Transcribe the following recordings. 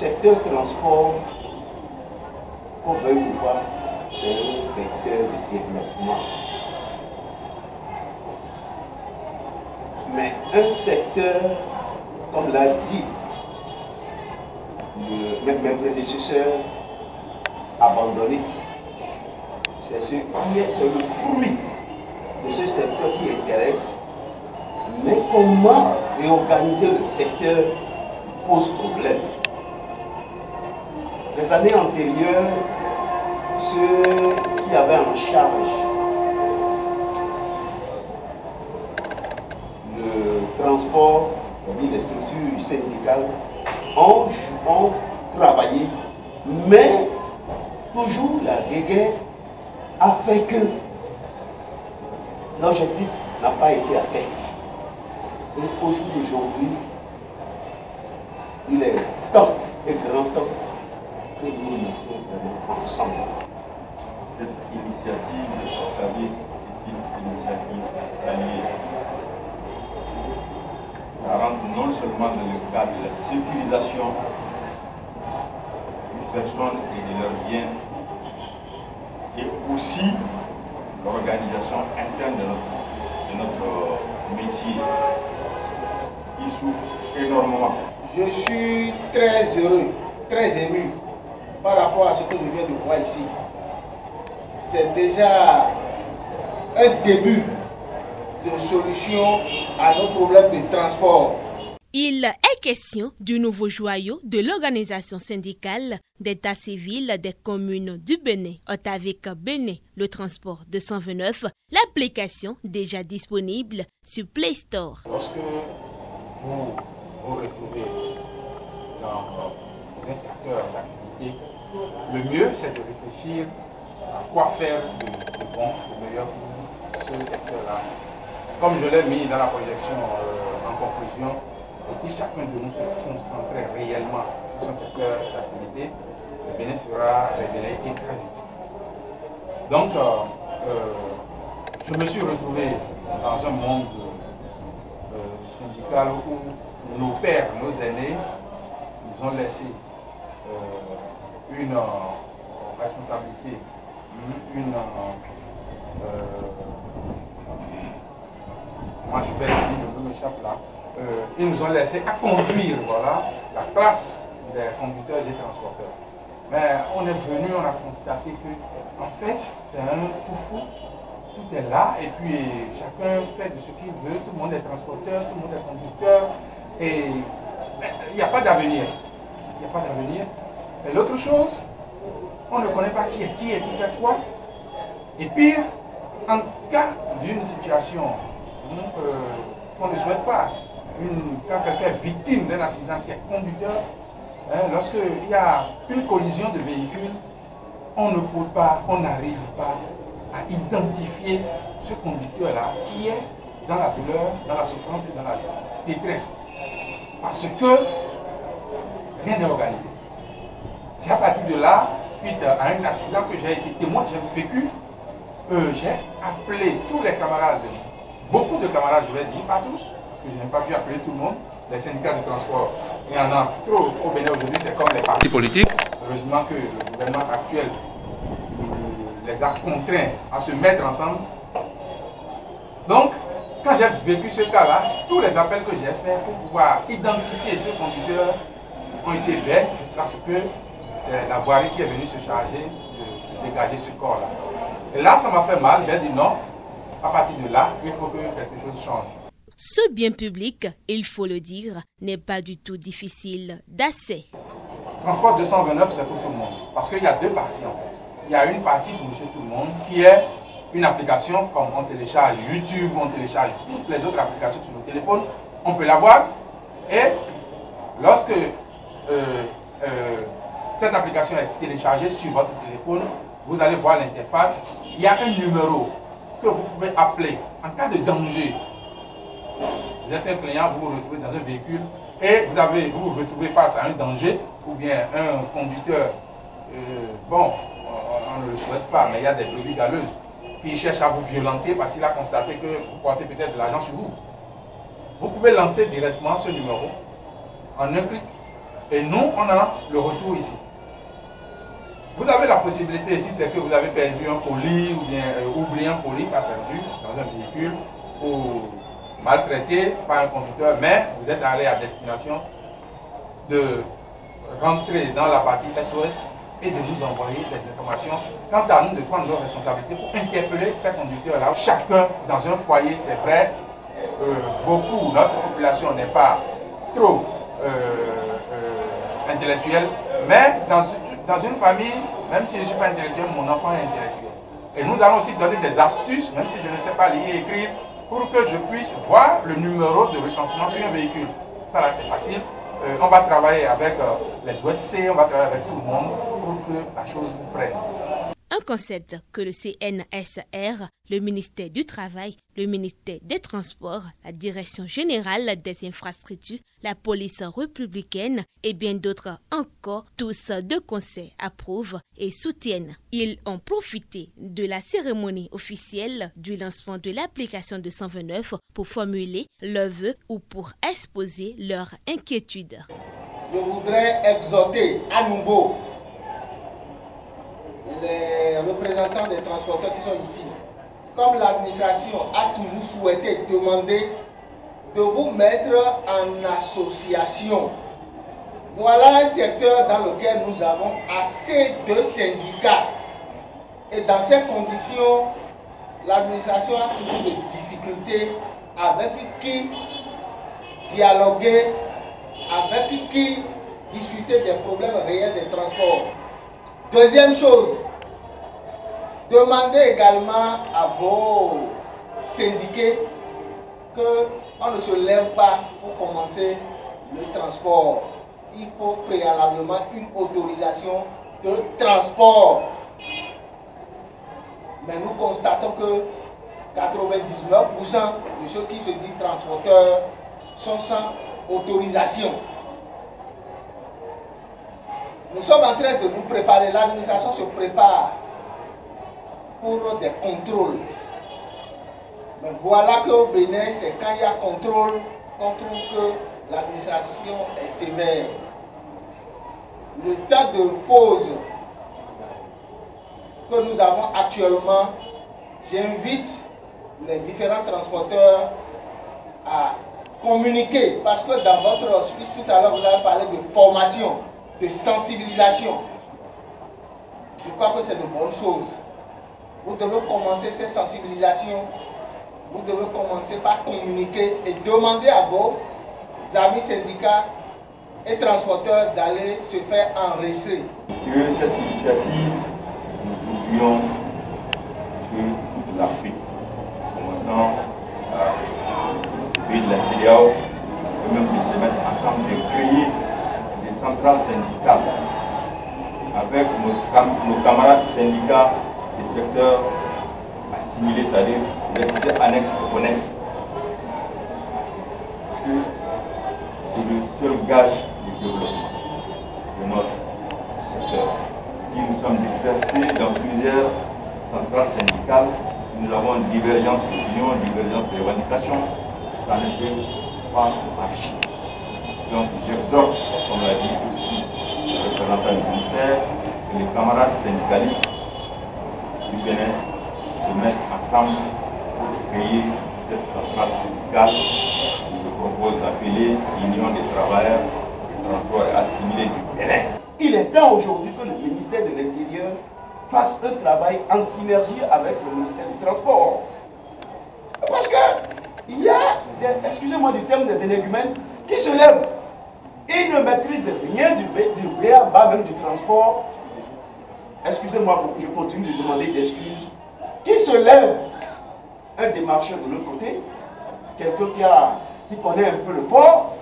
secteur transport, qu'on veuille ou pas, c'est un vecteur de développement. Mais un secteur, comme l'a dit mes prédécesseurs, abandonné, c'est le fruit de ce secteur qui intéresse. Mais comment réorganiser le secteur pose problème. Les années antérieures, ceux qui avaient en charge le transport, les structures syndicales, ont travaillé, mais toujours la guerre a fait que l'objectif n'a pas été atteint. Donc aujourd'hui, il est temps et grand temps que nous nous mettions vraiment ensemble. Cette initiative, vous savez, c'est une initiative saluée. Ça rentre non seulement dans le cadre de la sécurisation des personnes et de leurs biens, et aussi l'organisation interne de notre métier, qui souffre énormément. Je suis très heureux, très ému par rapport à ce que je viens de voir ici. C'est déjà un début de solution à nos problèmes de transport. Il est question du nouveau joyau de l'organisation syndicale d'état civil des communes du Bénin, avec Bénin, le transport 229, l'application déjà disponible sur Play Store. Lorsque vous vous retrouvez dans un secteur d'activité, le mieux c'est de réfléchir à quoi faire de bon, de meilleur pour ce secteur-là. Comme je l'ai mis dans la projection en conclusion, et si chacun de nous se concentrait réellement sur son secteur d'activité, le Bénin sera révélé très vite. Donc, je me suis retrouvé dans un monde syndical où nos pères, nos aînés, nous ont laissé une responsabilité, moi je vais dire, le nom m'échappe là, ils nous ont laissé à conduire, voilà, la classe des conducteurs et transporteurs. Mais on est venu, on a constaté que, en fait, c'est un tout fou, tout est là, et puis chacun fait de ce qu'il veut, tout le monde est transporteur, tout le monde est conducteur, et il n'y a pas d'avenir. Il n'y a pas d'avenir. Et l'autre chose, on ne connaît pas qui fait quoi. Et pire, en cas d'une situation qu'on ne souhaite pas, quand quelqu'un est victime d'un accident qui est conducteur, lorsqu'il y a une collision de véhicules, on ne peut pas, on n'arrive pas à identifier ce conducteur-là qui est dans la douleur, dans la souffrance et dans la détresse. Parce que rien n'est organisé. C'est à partir de là, suite à un accident que j'ai été témoin, j'ai vécu, j'ai appelé tous les camarades, beaucoup de camarades, je vais dire, pas tous, parce que je n'ai pas pu appeler tout le monde, les syndicats de transport. Il y en a trop au Bénin aujourd'hui, c'est comme les partis politiques. Heureusement que le gouvernement actuel les a contraints à se mettre ensemble. Donc, quand j'ai vécu ce cas-là, tous les appels que j'ai faits pour pouvoir identifier ce conducteur ont été vains jusqu'à ce que c'est la voirie qui est venue se charger de dégager ce corps-là. Et là, ça m'a fait mal, j'ai dit non, à partir de là, il faut que quelque chose change. Ce bien public, il faut le dire, n'est pas du tout difficile d'accès. Transport 229, c'est pour tout le monde. Parce qu'il y a deux parties en fait. Il y a une partie pour monsieur tout le monde qui est une application comme on télécharge YouTube, on télécharge toutes les autres applications sur le téléphone. On peut l'avoir. Et lorsque cette application est téléchargée sur votre téléphone, vous allez voir l'interface. Il y a un numéro que vous pouvez appeler en cas de danger. Vous êtes un client, vous vous retrouvez dans un véhicule et vous vous retrouvez face à un danger ou bien un conducteur, on ne le souhaite pas, mais il y a des brebis galeuses qui cherchent à vous violenter parce qu'il a constaté que vous portez peut-être de l'argent sur vous. Vous pouvez lancer directement ce numéro en un clic Et nous, on a le retour ici. Vous avez la possibilité ici, c'est que vous avez perdu un colis ou bien oublié un colis, pas perdu, dans un véhicule, ou maltraité par un conducteur, mais vous êtes allé à destination de rentrer dans la partie SOS et de nous envoyer des informations. Quant à nous, de prendre nos responsabilités pour interpeller ces conducteurs-là. Chacun dans un foyer, c'est vrai, beaucoup, notre population n'est pas trop intellectuelle, mais dans une famille, même si je ne suis pas intellectuel, mon enfant est intellectuel. Et nous allons aussi donner des astuces, même si je ne sais pas lire et écrire, pour que je puisse voir le numéro de recensement sur un véhicule. Ça là, c'est facile. On va travailler avec les OSC, on va travailler avec tout le monde pour que la chose prenne. Un concept que le CNSR, le ministère du Travail, le ministère des Transports, la Direction générale des infrastructures, la police républicaine et bien d'autres encore, tous de concert approuvent et soutiennent. Ils ont profité de la cérémonie officielle du lancement de l'application de 129 pour formuler leurs vœux ou pour exposer leurs inquiétudes. Je voudrais exhorter à nouveau les représentants des transporteurs qui sont ici, comme l'administration a toujours souhaité demander de vous mettre en association. Voilà un secteur dans lequel nous avons assez de syndicats. Et dans ces conditions, l'administration a toujours des difficultés avec qui dialoguer, avec qui discuter des problèmes réels des transports. Deuxième chose, demandez également à vos syndiqués qu'on ne se lève pas pour commencer le transport. Il faut préalablement une autorisation de transport. Mais nous constatons que 99% de ceux qui se disent transporteurs sont sans autorisation. Nous sommes en train de nous préparer, l'administration se prépare pour des contrôles. Mais voilà qu'au Bénin, c'est quand il y a contrôle qu'on trouve que l'administration est sévère. Le temps de pause que nous avons actuellement, j'invite les différents transporteurs à communiquer, parce que dans votre speech tout à l'heure, vous avez parlé de formation, de sensibilisation. Je crois que c'est de bonnes choses. Vous devez commencer ces sensibilisations, vous devez commencer par communiquer et demander à vos amis syndicats et transporteurs d'aller se faire enregistrer. Que cette initiative, nous voudrions que toute l'Afrique, commençant par le pays de la CEDEAO, même de se mettre ensemble, de créer des centrales syndicales avec nos camarades syndicats des secteurs assimilés, c'est-à-dire les secteurs annexes et connexes. Parce que c'est le seul gage du développement de notre secteur. Si nous sommes dispersés dans plusieurs centrales syndicales, nous avons une divergence d'opinion, une divergence de revendication, ça ne peut pas marcher. Donc j'exhorte, comme l'a dit aussi le représentant du ministère, et les camarades syndicalistes du Bénin se mettre ensemble pour créer cette centrale syndicale que je propose d'appeler Union des travailleurs du transport assimilé du Bénin. Il est temps aujourd'hui que le ministère de l'Intérieur fasse un travail en synergie avec le ministère du Transport. Parce que il y a, excusez-moi du terme, des énergumènes qui se lèvent. Ils ne maîtrisent rien du BA, même du transport. Excusez-moi, je continue de demander des excuses. Qui se lève, un démarcheur de l'autre côté, quelqu'un qui connaît un peu le port,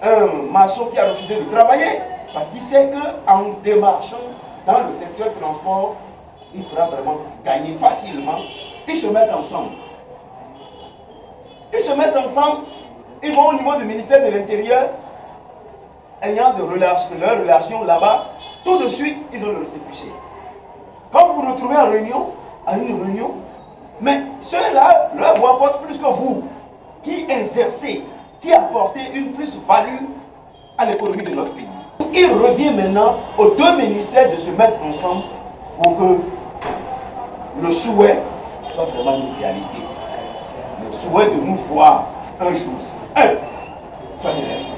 un maçon qui a refusé de travailler, parce qu'il sait qu'en démarchant dans le secteur du transport, il pourra vraiment gagner facilement. Ils se mettent ensemble. Ils se mettent ensemble, ils vont au niveau du ministère de l'Intérieur, ayant leur relation là-bas, tout de suite, ils ont le récépissé. Quand vous vous retrouvez en réunion, à une réunion, mais ceux-là, leur voix porte plus que vous, qui exercez, qui apportez une plus-value à l'économie de notre pays. il revient maintenant aux deux ministères de se mettre ensemble pour que le souhait soit vraiment une réalité. Le souhait de nous voir un jour, soit une réalité.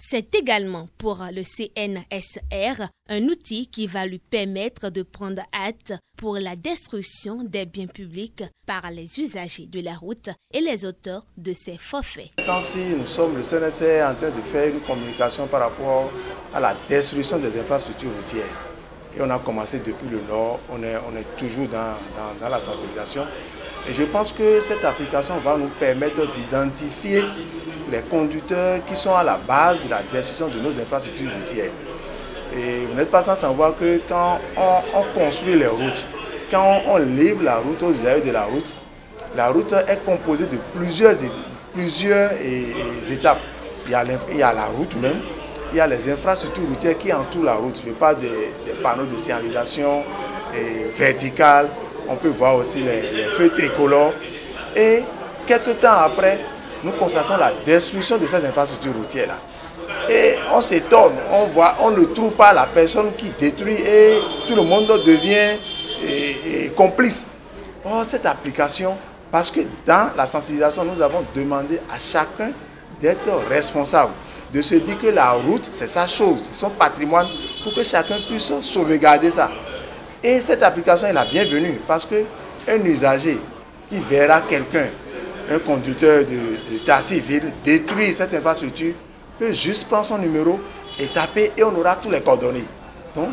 C'est également pour le CNSR un outil qui va lui permettre de prendre hâte pour la destruction des biens publics par les usagers de la route et les auteurs de ces forfaits. Ainsi, nous sommes le CNSR en train de faire une communication par rapport à la destruction des infrastructures routières. Et on a commencé depuis le Nord, on est toujours dans la sensibilisation. Et je pense que cette application va nous permettre d'identifier les conducteurs qui sont à la base de la destruction de nos infrastructures routières. Et vous n'êtes pas sans savoir que quand on construit les routes, quand on livre la route aux usagers de la route est composée de plusieurs étapes. Il y a la route même, il y a les infrastructures routières qui entourent la route. Je parle des panneaux de signalisation verticale, on peut voir aussi les feux tricolores. Et quelques temps après, nous constatons la destruction de ces infrastructures routières-là. Et on s'étonne, on ne trouve pas la personne qui détruit et tout le monde devient complice. Or, cette application, parce que dans la sensibilisation, nous avons demandé à chacun d'être responsable, de se dire que la route, c'est sa chose, c'est son patrimoine, pour que chacun puisse sauvegarder ça. Et cette application est la bienvenue, parce qu'un usager qui verra quelqu'un, un conducteur de taxi civil, détruire cette infrastructure, peut juste prendre son numéro et taper et on aura tous les coordonnées. Donc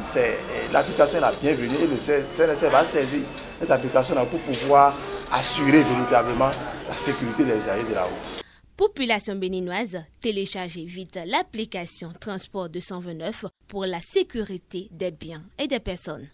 l'application est la bienvenue et le CNSR va saisir cette application pour pouvoir assurer véritablement la sécurité des usagers de la route. Population béninoise, téléchargez vite l'application Transport 229 pour la sécurité des biens et des personnes.